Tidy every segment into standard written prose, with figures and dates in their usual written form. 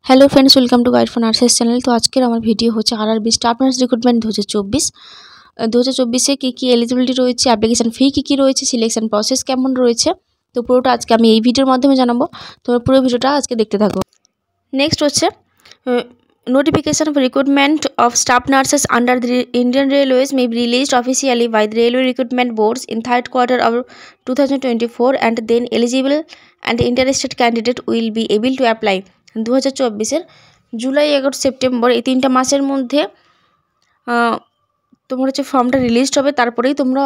Hello friends, welcome to guide for nurses channel. तो आज के हमारे ভিডিও হচ্ছে আরআরবি স্টাফ নার্স রিক্রুটমেন্ট 2024 কি এলিজিবিলিটি রয়েছে, অ্যাপ্লিকেশন ফি কি রয়েছে, সিলেকশন প্রসেস কেমন রয়েছে, তো পুরোটা আজকে আমি এই ভিডিওর মাধ্যমে জানাবো। তোমরা পুরো ভিডিওটা আজকে দেখতে থাকো। নেক্সট হচ্ছে notification for recruitment of staff nurses under the Indian Railways may be released officially by the Railway Recruitment Boards in third quarter of 2024 and then eligible and interested candidate will be able to apply। 2024 July, August, September এই 3টা মাসের মধ্যে তোমার হচ্ছে ফর্মটা released হবে। তারপরেই তোমরা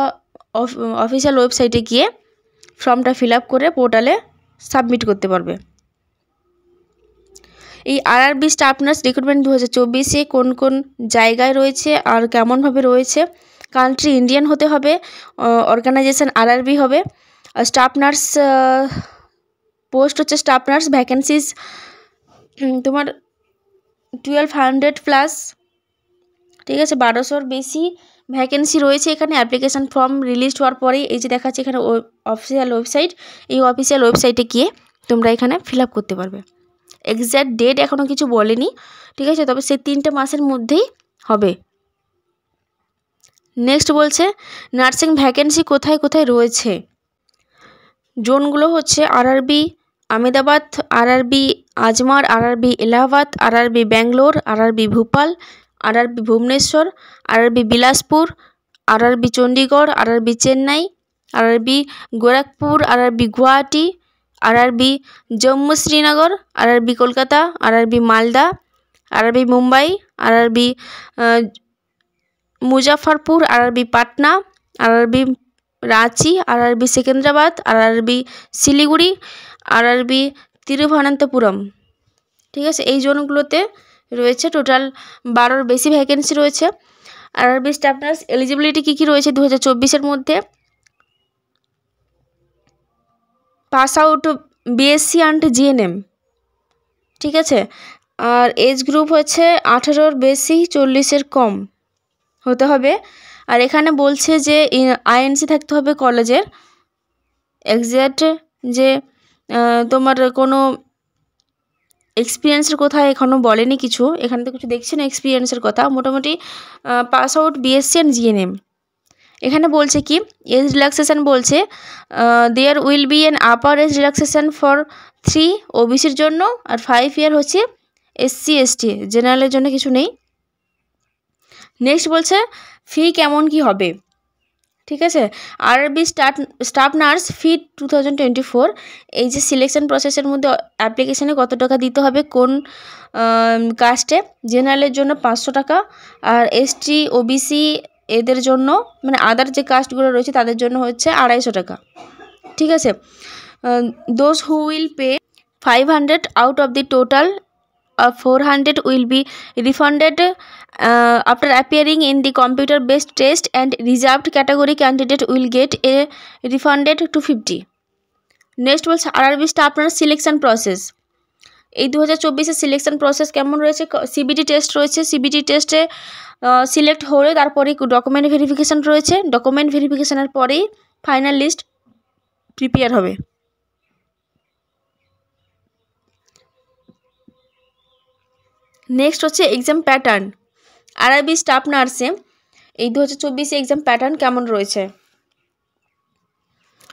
অফিসিয়াল ওয়েবসাইটে গিয়ে ফর্মটা ফিল আপ করে পোর্টালে সাবমিট করতে পারবে। এই আরআরবি স্টাফ নার্স রিক্রুটমেন্ট 2024 কোন কোন জায়গায় রয়েছে আর কেমনভাবে রয়েছে। কান্ট্রি ইন্ডিয়ান হতে হবে, অর্গানাইজেশন আরআরবি হবে। স্টাফ নার্স পোস্ট হচ্ছে স্টাফ নার্স, ভ্যাকেন্সিজ তোমার 1200 প্লাস, ঠিক আছে, 1200-র বেশি ভ্যাকেন্সি রয়েছে এখানে। অ্যাপ্লিকেশান ফর্ম রিলিজ হওয়ার পরেই এই যে দেখাচ্ছে এখানে অফিসিয়াল ওয়েবসাইট, এই অফিসিয়াল ওয়েবসাইটে গিয়ে তোমরা এখানে ফিল আপ করতে পারবে। এক্স্যাক্ট ডেট এখনও কিছু বলেনি, ঠিক আছে, তবে সেই 3টে মাসের মধ্যেই হবে। নেক্সট বলছে নার্সিং ভ্যাকেন্সি কোথায় কোথায় রয়েছে। জোনগুলো হচ্ছে RRB Ahmedabad, RRB Ajmer, RRB Allahabad, RRB Bangalore, RRB Bhopal, RRB Bhubaneswar, RRB Bilaspur, RRB Chandigarh, RRB Chennai, RRB Gorakhpur, RRB Guwahati, RRB Jammu Srinagar, RRB Kolkata, RRB Malda, RRB Mumbai, RRB Muzaffarpur, RRB Patna, RRB Ranchi, RRB Secunderabad, RRB Siliguri, RRB Thiruvananthapuram, ঠিক আছে, এই জোনগুলোতে রয়েছে। টোটাল 12-র বেশি ভ্যাকেন্সি রয়েছে। আরআরবি স্টাফ নার্স এলিজিবিলিটি কী রয়েছে 2024-এর মধ্যে। Pass out BSc and GNM, ঠিক আছে, আর এজ গ্রুপ হচ্ছে 18-র বেশি 40-এর কম হতে হবে। আর এখানে বলছে যে আইএনসি থাকতে হবে কলেজের। এক্স্যাক্ট যে তোমার কোনো এক্সপিরিয়েন্সের কথা এখনও বলেনি কিছু, এখানে তো কিছু দেখছি না এক্সপিরিয়েন্সের কথা। মোটামুটি pass out BSc and GNM. এখানে বলছে কি এজ রিল্যাক্সেশন বলছে there will be an upper age relaxation for 3 ওবিসির জন্য, আর 5 ইয়ার হচ্ছে এসসি এসটি, জেনারেলের জন্য কিছু নেই। নেক্সট বলছে ফি কেমন কি হবে, ঠিক আছে। আরআরবি স্টাফ নার্স ফি 2024, এই যে সিলেকশন প্রসেসের মধ্যে অ্যাপ্লিকেশানে কত টাকা দিতে হবে, কোন কাস্টে, জেনারেলের জন্য 500 টাকা, আর এসটি ওবিসি এদের জন্য মানে আদার যে কাস্টগুলো রয়েছে তাদের জন্য হচ্ছে 250 টাকা, ঠিক আছে। Those who will pay 500 out of the total 400 will be refunded after appearing in the computer based test, and reserved category candidate will get a refunded to 50। Next বলছে RRB staff nurse selection process. এই 2024-এর selection process কেমন রয়েছে। CBT test রয়েছে, CBT টেস্টে select হলে তারপরে document verification রয়েছে, document ভেরিফিকেশানের পরেই ফাইনাল লিস্ট প্রিপেয়ার হবে। নেক্সট হচ্ছে এক্সাম প্যাটার্ন। আরআরবি স্টাফ নার্সে এই 2024 এক্সাম প্যাটার্ন কেমন রয়েছে।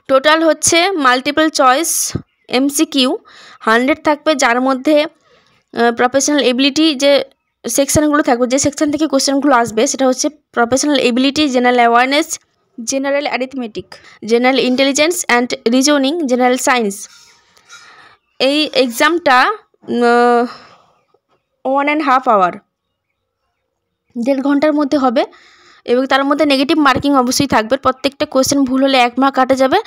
টোটাল হচ্ছে মাল্টিপল চয়েস এমসিকিউ 100 থাকবে, যার মধ্যে প্রফেশনাল এবিলিটি যে সেকশানগুলো থাকবে, যে সেকশান থেকে কোশ্চেনগুলো আসবে সেটা হচ্ছে professional ability, general awareness, general arithmetic, general intelligence and reasoning, general science. এই এক্সামটা 1.5 আওয়ার, 1.5 ঘন্টার মধ্যে হবে, এবং তার মধ্যে নেগেটিভ মার্কিং অবশ্যই থাকবে। প্রত্যেকটা কোশ্চেন ভুল হলে 1 মার্ক কাটা যাবে।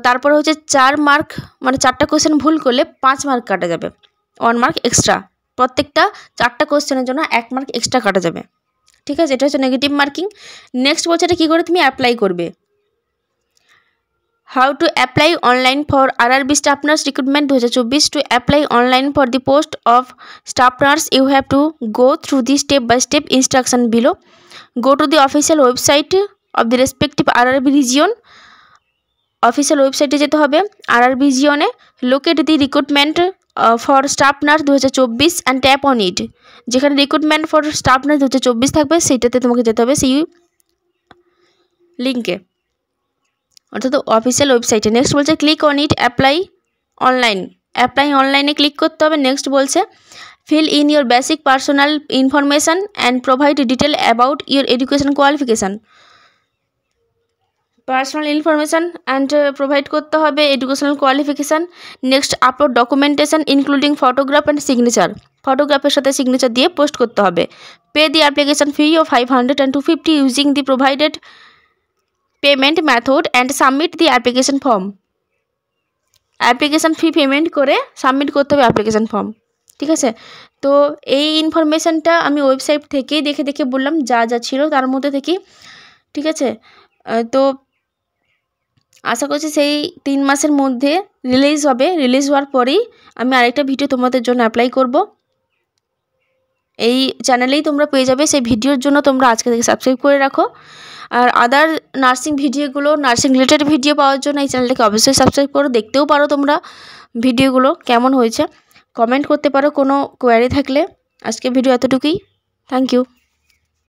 তারপরে হচ্ছে 4 মার্ক, মানে 4টা কোশ্চেন ভুল করলে 5 মার্ক কাটা যাবে, 1 মার্ক এক্সট্রা। প্রত্যেকটা 4টা কোশ্চেনের জন্য 1 মার্ক এক্সট্রা কাটা যাবে, ঠিক আছে, এটা হচ্ছে নেগেটিভ মার্কিং। নেক্সট বলছে এটা কী করে তুমি অ্যাপ্লাই করবে। How to apply online for RRB Staff Nurse Recruitment 2024. To apply online for the post of staff nurse, you have to go through the step-by-step instruction below. Go to the official website of the respective RRB region. Official website যেতে হবে RRB regione. Locate the recruitment for staff nurse 2024 and tap on it. যেখানে recruitment for staff nurse 2024 থাকবে সেইটাতে তোমাকে যেতে হবে, সেই লিঙ্কে, অর্থাৎ অফিসিয়াল ওয়েবসাইটে। নেক্সট বলছে click on it, apply online. Apply অনলাইনে ক্লিক করতে হবে। নেক্সট বলছে fill in your basic personal information and provide detail about your education qualification. Personal information and provide করতে হবে educational qualification. Next upload documentation including photograph and signature. ফটোগ্রাফের সাথে signature দিয়ে post করতে হবে। Pay the application fee of 500 and 250 using the provided payment method and submit the application form. Application fee payment করে submit করতে হবে application form. ঠিক আছে, তো এই ইনফরমেশানটা আমি ওয়েবসাইট থেকেই দেখে দেখে বললাম, যা যা ছিল তার মধ্যে থেকেই। ঠিক আছে, তো আশা করছি সেই 3 মাসের মধ্যে রিলিজ হবে। রিলিজ হওয়ার পরেই আমি আরেকটা ভিডিও তোমাদের জন্য অ্যাপ্লাই করব। এই চ্যানেলেই তোমরা পেয়ে যাবে। সেই ভিডিওর জন্য তোমরা আজকে থেকে সাবস্ক্রাইব করে রাখো। আর আদার নার্সিং ভিডিওগুলো, নার্সিং রিলেটেড ভিডিও পাওয়ার জন্য এই চ্যানেলটাকে অবশ্যই সাবস্ক্রাইব করো। দেখতেও পারো তোমরা ভিডিওগুলো কেমন হয়েছে, কমেন্ট করতে পারো কোনো কোয়ারি থাকলে। আজকে ভিডিও এতটুকুই। Thank you.